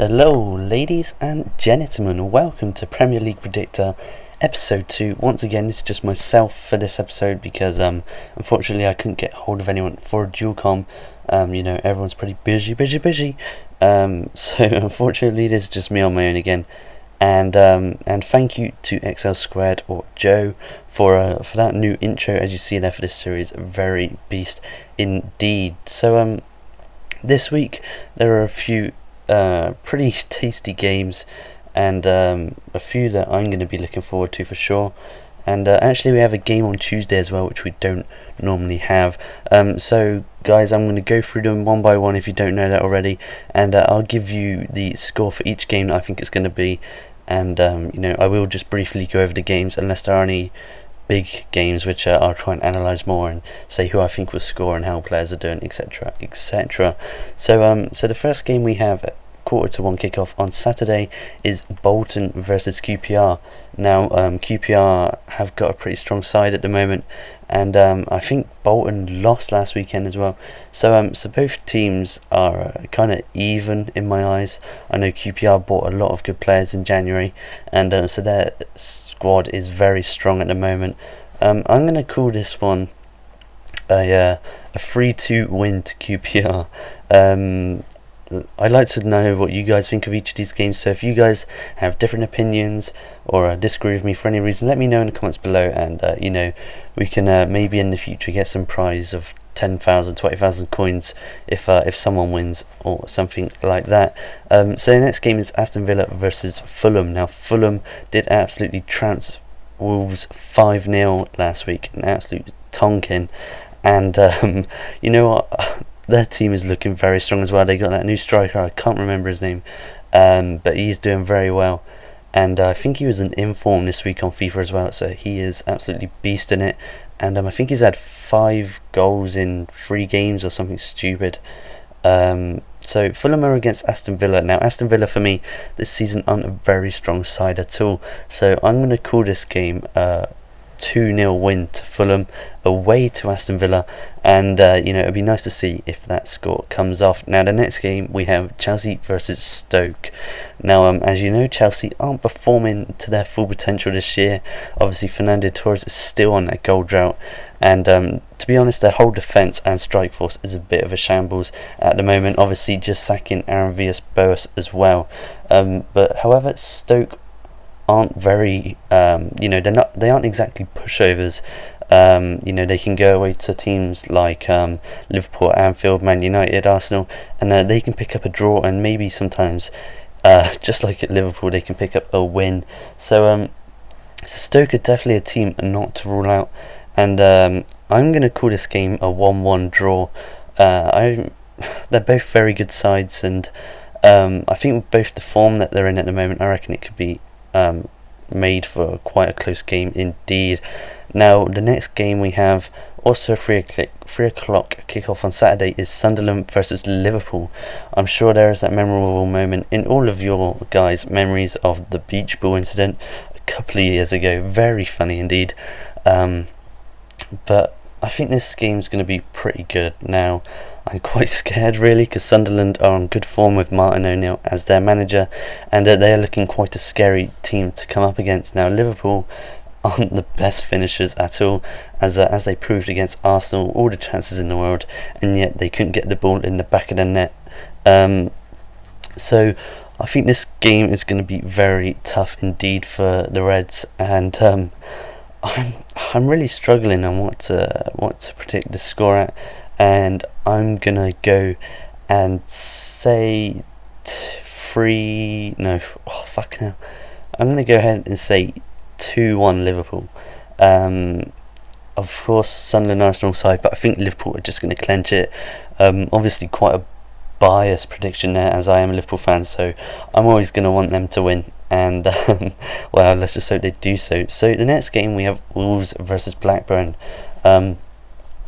Hello, ladies and gentlemen, welcome to Premier League Predictor, Episode 2. Once again, this is just myself for this episode because unfortunately I couldn't get hold of anyone for a dual com. Everyone's pretty busy. So unfortunately this is just me on my own again. And thank you to XL Squared or Joe for that new intro, as you see there for this series. Very beast indeed. So this week there are a few pretty tasty games, and a few that I'm going to be looking forward to for sure. And actually we have a game on Tuesday as well, which we don't normally have. So guys, I'm going to go through them one by one if you don't know that already, and I'll give you the score for each game that I think it's going to be. And I will just briefly go over the games unless there are any big games, which I'll try and analyse more and say who I think will score and how players are doing, etc, etc. So the first game we have at 1:45 kickoff on Saturday is Bolton versus QPR. Now QPR have got a pretty strong side at the moment, and I think Bolton lost last weekend as well. So both teams are kind of even in my eyes. I know QPR bought a lot of good players in January, and so their squad is very strong at the moment. I'm going to call this one a 3-2 win to QPR. I'd like to know what you guys think of each of these games, so if you guys have different opinions or disagree with me for any reason, let me know in the comments below, and we can maybe in the future get some prize of 10,000, 20,000 coins if someone wins or something like that. So the next game is Aston Villa versus Fulham. Now Fulham did absolutely trounce Wolves 5-0 last week, an absolute tonkin, and you know what? Their team is looking very strong as well. They got that new striker, I can't remember his name, but he's doing very well. And I think he was in inform this week on FIFA as well, so he is absolutely beast in it. And I think he's had 5 goals in 3 games or something stupid. So Fulham are against Aston Villa. Now Aston Villa for me this season aren't a very strong side at all, so I'm going to call this game 2-0 win to Fulham away to Aston Villa, and it'd be nice to see if that score comes off. Now the next game we have Chelsea versus Stoke. Now as you know, Chelsea aren't performing to their full potential this year. Obviously Fernando Torres is still on that goal drought, and to be honest, their whole defence and strike force is a bit of a shambles at the moment, obviously just sacking Aaron Villas-Boas as well. But however, Stoke aren't very they aren't exactly pushovers. They can go away to teams like Liverpool, Anfield, Man United, Arsenal, and they can pick up a draw, and maybe sometimes just like at Liverpool they can pick up a win. So Stoke are definitely a team not to rule out, and I'm going to call this game a 1-1 draw. They're both very good sides, and I think both the form that they're in at the moment, I reckon it could be made for quite a close game indeed. Now the next game we have, also 3 o'clock kickoff on Saturday, is Sunderland versus Liverpool. I'm sure there is that memorable moment in all of your guys' memories of the beach ball incident a couple of years ago. Very funny indeed. But I think this game's going to be pretty good. Now I'm quite scared really, because Sunderland are on good form with Martin O'Neill as their manager, and they are looking quite a scary team to come up against. Now Liverpool aren't the best finishers at all, as they proved against Arsenal, all the chances in the world, and yet they couldn't get the ball in the back of the net. So I think this game is going to be very tough indeed for the Reds, and I'm really struggling on what to predict the score at, and I'm gonna go and say I'm gonna go ahead and say 2-1 Liverpool. Of course Sunderland are a strong side, but I think Liverpool are just going to clench it. Obviously quite a biased prediction there, as I am a Liverpool fan, so I'm always going to want them to win, and well, let's just hope they do so. So the next game we have Wolves versus Blackburn.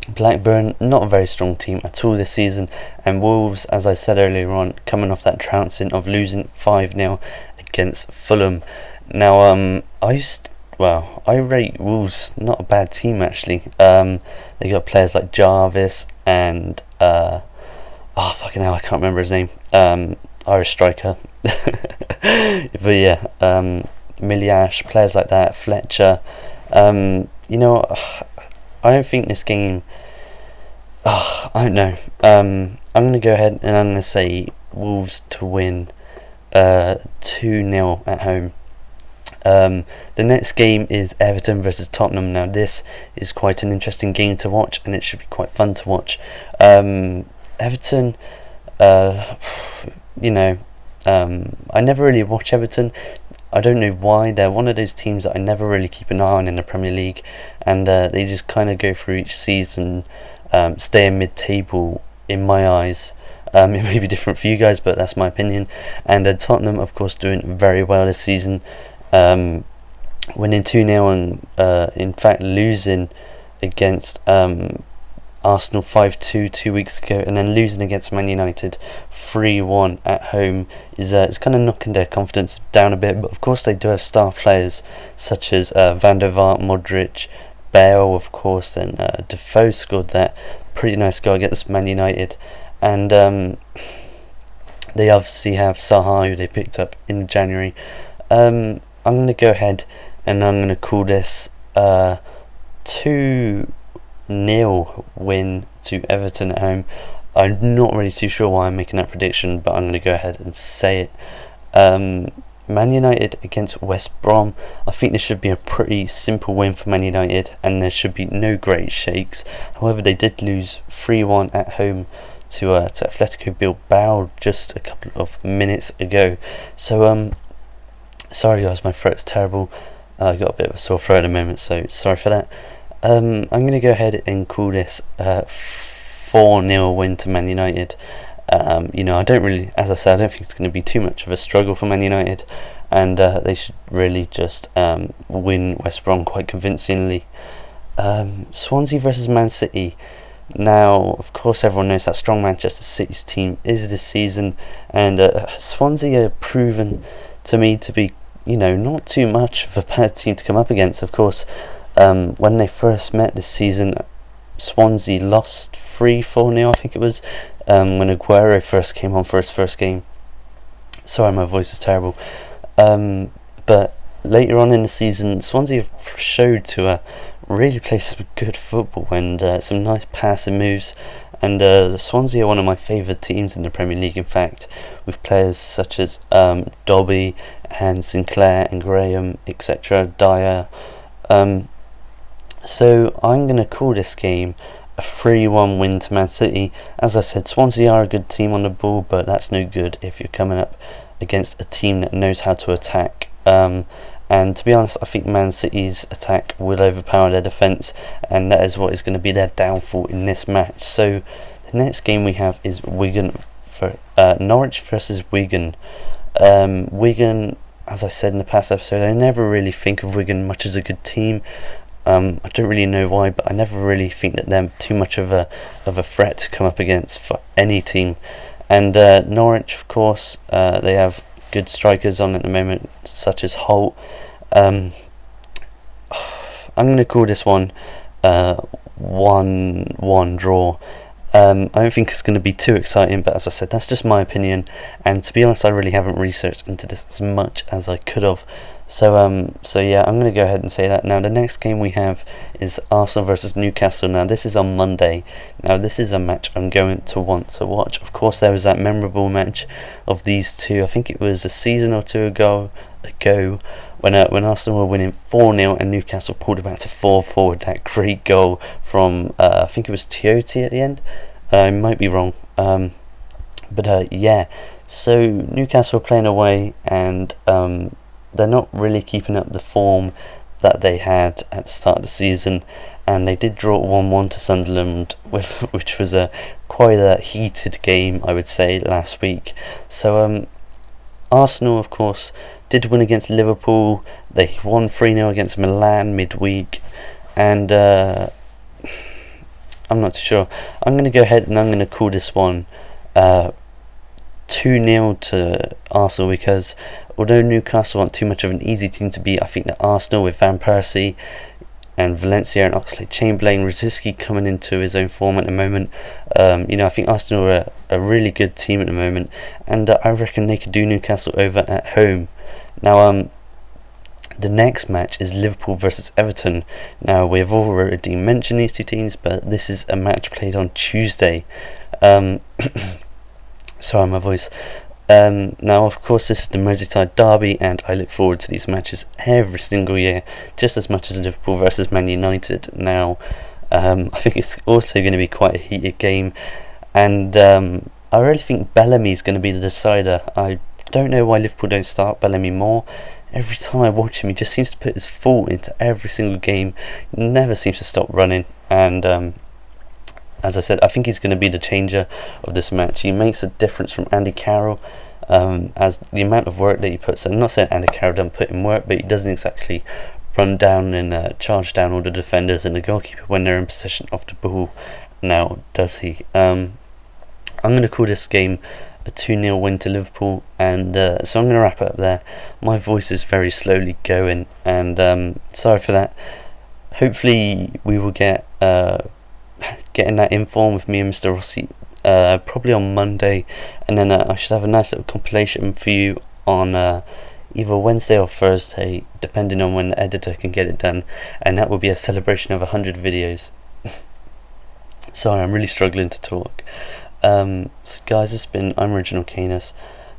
Blackburn, not a very strong team at all this season, and Wolves, as I said earlier on, coming off that trouncing of losing 5-0 against Fulham. Now I rate Wolves not a bad team actually. They got players like Jarvis and fucking hell, I can't remember his name. Irish striker. But yeah, Miliash, players like that, Fletcher. You know, I don't think this game. I don't know. I'm going to go ahead and I'm going to say Wolves to win 2-0 at home. The next game is Everton versus Tottenham. Now this is quite an interesting game to watch, and it should be quite fun to watch. Everton, you know, I never really watch Everton. I don't know why. They're one of those teams that I never really keep an eye on in the Premier League, and they just kind of go through each season, stay in mid-table in my eyes. It may be different for you guys, but that's my opinion. And Tottenham, of course, doing very well this season, winning 2-0 and in fact losing against Arsenal 5-2 2 weeks ago, and then losing against Man United 3-1 at home is kind of knocking their confidence down a bit. But of course they do have star players such as Van der Vaart, Modric, Bale, of course, and Defoe scored that pretty nice goal against Man United. And they obviously have Saha, who they picked up in January. I'm going to go ahead and I'm going to call this 2-0 win to Everton at home. I'm not really too sure why I'm making that prediction, but I'm going to go ahead and say it. Man United against West Brom. I think this should be a pretty simple win for Man United, and there should be no great shakes. However, they did lose 3-1 at home to Atletico Bilbao just a couple of minutes ago. So sorry guys, my throat's terrible. I got a bit of a sore throat at the moment, so sorry for that. I'm going to go ahead and call this 4-0 win to Man United. You know, I don't really, as I said, I don't think it's going to be too much of a struggle for Man United, and they should really just win West Brom quite convincingly. Swansea versus Man City. Now, of course, everyone knows how strong Manchester City's team is this season, and Swansea are proven to me to be, you know, not too much of a bad team to come up against. Of course, when they first met this season, Swansea lost 3-4-0, I think it was, when Aguero first came on for his first game. Sorry, my voice is terrible. But later on in the season, Swansea have showed to really play some good football and some nice passing moves. And Swansea are one of my favourite teams in the Premier League, in fact, with players such as Dobby and Sinclair and Graham, etc., Dyer. So I'm going to call this game a 3-1 win to Man City. As I said, Swansea are a good team on the ball, but that's no good if you're coming up against a team that knows how to attack. And to be honest, I think Man City's attack will overpower their defence, and that is what is going to be their downfall in this match. So the next game we have is Wigan for Norwich versus Wigan. Wigan, as I said in the past episode, I never really think of Wigan much as a good team. I don't really know why, but I never really think that they're too much of a threat to come up against for any team. And Norwich, of course, they have good strikers on at the moment, such as Holt. I'm going to call this one 1-1 draw. I don't think it's going to be too exciting, but as I said, that's just my opinion. And to be honest, I really haven't researched into this as much as I could have. So yeah, I'm going to go ahead and say that. Now, the next game we have is Arsenal versus Newcastle. Now, this is on Monday. Now, this is a match I'm going to want to watch. Of course, there was that memorable match of these two. I think it was a season or two ago when Arsenal were winning 4-0 and Newcastle pulled it back to 4-4 with that great goal from I think it was Tiote at the end. I might be wrong, but yeah. So Newcastle are playing away, and they're not really keeping up the form that they had at the start of the season, and they did draw 1-1 to Sunderland, which was quite a heated game, I would say, last week. So Arsenal, of course, did win against Liverpool. They won 3-0 against Milan midweek, and I'm not too sure. I'm going to go ahead and I'm going to call this one 2-0 to Arsenal, because although Newcastle aren't too much of an easy team to beat, I think that Arsenal with Van Persie, and Valencia and Oxlade-Chamberlain. Rosicky coming into his own form at the moment. I think Arsenal are a really good team at the moment, and I reckon they could do Newcastle over at home. Now, the next match is Liverpool versus Everton. Now, we have already mentioned these two teams, but this is a match played on Tuesday. Sorry, my voice. Now, of course, this is the Merseyside derby, and I look forward to these matches every single year, just as much as Liverpool versus Man United. Now, I think it's also going to be quite a heated game, and I really think Bellamy's going to be the decider. I don't know why Liverpool don't start Bellamy more. Every time I watch him, he just seems to put his full into every single game. He never seems to stop running, and as I said, I think he's going to be the changer of this match. He makes a difference from Andy Carroll, as the amount of work that he puts in. I'm not saying Andy Carroll doesn't put in work, but he doesn't exactly run down and charge down all the defenders and the goalkeeper when they're in possession of the ball. Now, does he? I'm going to call this game a 2-0 win to Liverpool, and so I'm going to wrap it up there. My voice is very slowly going, and sorry for that. Hopefully we will get getting that inform with me and Mr. Rossi probably on Monday, and then I should have a nice little compilation for you on either Wednesday or Thursday, depending on when the editor can get it done, and that will be a celebration of 100 videos. Sorry, I'm really struggling to talk. So guys, I'm Original Canis.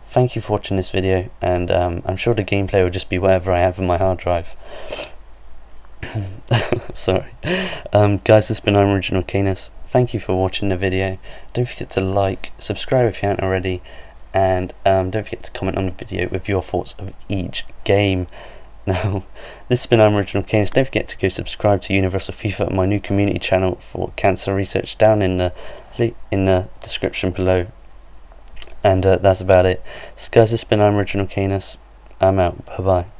Thank you for watching this video, and I'm sure the gameplay will just be whatever I have in my hard drive. Sorry. Guys, I'm Original Canis. Thank you for watching the video. Don't forget to like, subscribe if you haven't already, and don't forget to comment on the video with your thoughts of each game. Now, this has been Original Canis. Don't forget to go subscribe to Universal FIFA, my new community channel for cancer research, down in the description below. And that's about it. So guys, this has been Original Canis. I'm out. Bye bye.